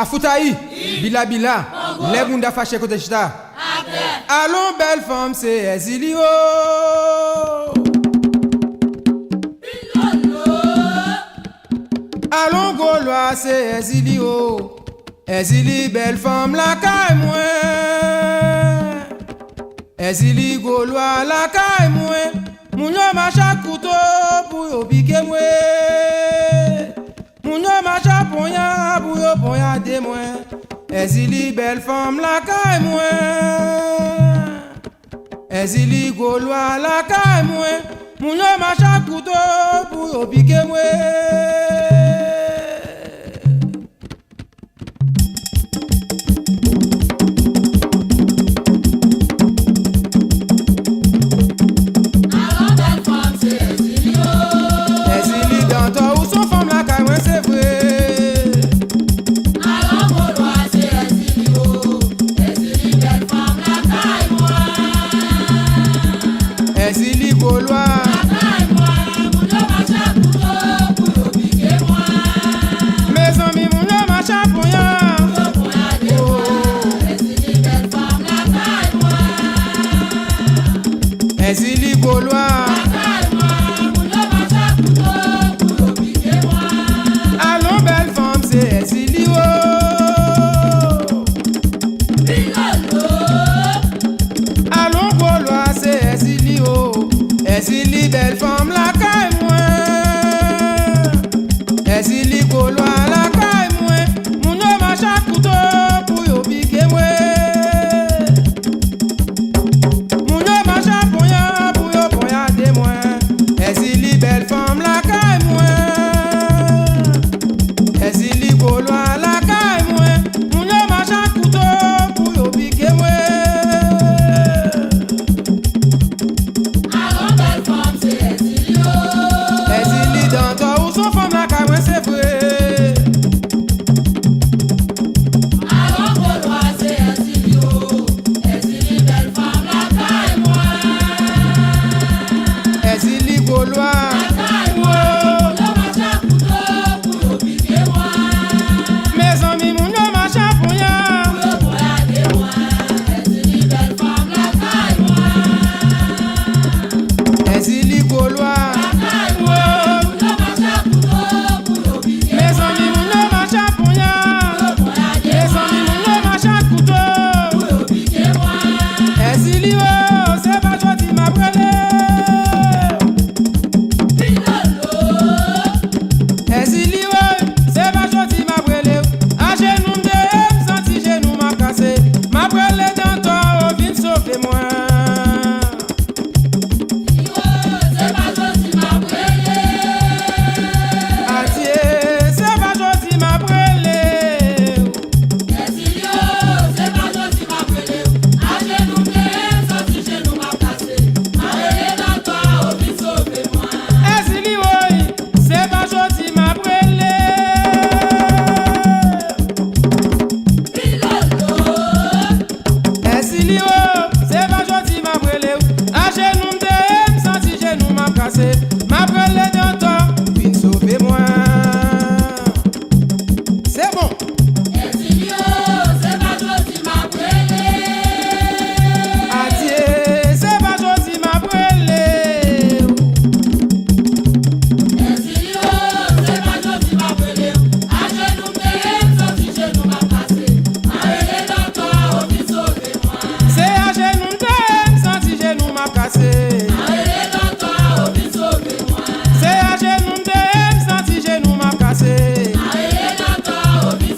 Afoutaï, Bila Bila, les bunda fâché côté chita. Allons belle femme, c'est Ezilio. Allons Gaulois, c'est Ezilio. Ezili belle femme, la caille moi. Ezili Gaulois, la caille moi. Mounio macha couteau pour yo piquer moi. Mounio macha ponya pour yo ponya de moi. Ezili belle femme, la caille moi. Ezili Gaulois, la caille moi. Mounio macha couteau pour yo piquer moi. Ezili Gaulois, mes amis, mon homme à chapoya. Ezili Gaulois, allons belle femme, c'est Ezili. Allons Gaulois, c'est Ezili. Ezili belle femme, la caille moi. Ezili Gaulois, la caille moi. Mon homme à chaque couteau pour yo piquer moi. Mon homme à chaque ponya pour yo ponya de moi. Ezili belle femme, la caille moi. Ezili Gaulois, la caille moi. Mon homme à chaque couteau pour yo piquer moi. Ezili Gaulois, mes amis, mon homme à chapoya. Ezili Gaulois, mes amis, mon homme à chapoya. Mes amis, mon homme à chaque couteau. Ezili, oh, c'est pas toi qui m'as brûlé. Ezili, c'est pas toi qui m'a brûlé. À genoux de senti genou m'a cassé. M'a brûlé dans toi, viens sauver moi. C'est pas toi qui m'a brûlé. Adieu, c'est pas toi qui m'a brûlé. Ezili, c'est pas toi qui m'a brûlé. À genoux de senti genou m'a cassé. M'a brûlé dans toi, viens sauver moi. Ezili, c'est pas toi qui m'a brûlé. Ezili, c'est pas toi qui m'a brûlé. À genoux de senti genou m'a cassé. M'a brûlé dans toi, viens sauver moi. C'est bon. Ezili, c'est pas toi qui m'a brûlé. Adieu, c'est pas toi qui m'a brûlé. Ezili, c'est pas toi qui m'a brûlé. À genoux de senti genou m'a cassé. M'a brûlé dans toi, viens sauver moi. C'est à genoux de senti genou m'a cassé. M'a brûlé dans toi, viens sauver moi. C'est à genoux de senti genou m'a cassé. M'a brûlé dans toi, viens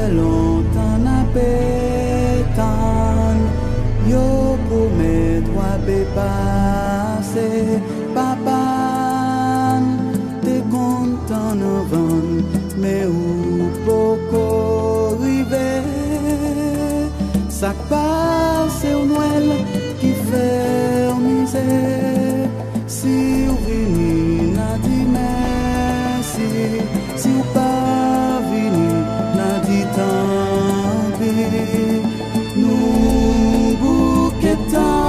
fait longtemps n'a pétan, yo promet toi be passer, papa, t'es content avant, mais où beaucoup river, ça passe au Noël qui fait misère, si vous venez n'a dit merci, si vous pas venu n'a dit tant pis, nous bouquetons,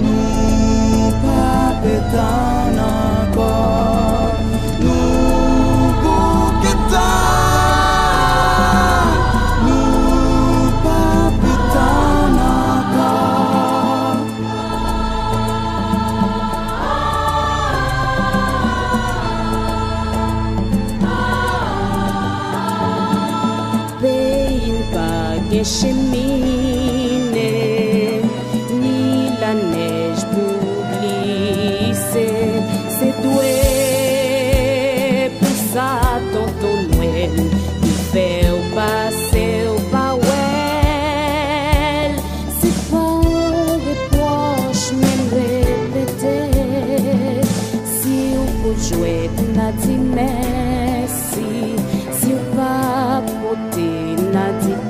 nous pas pétons encore, nous bouquetons, nous pas pétons encore. Pays pas cheminée, ni la neige pour glisser. C'est doué pour ça, tonton Noël, qui fait au passer au pawel. C'est pas des poches, même répéter. Si on peut jouer, n'a dit merci. Si on va porter, n'a dit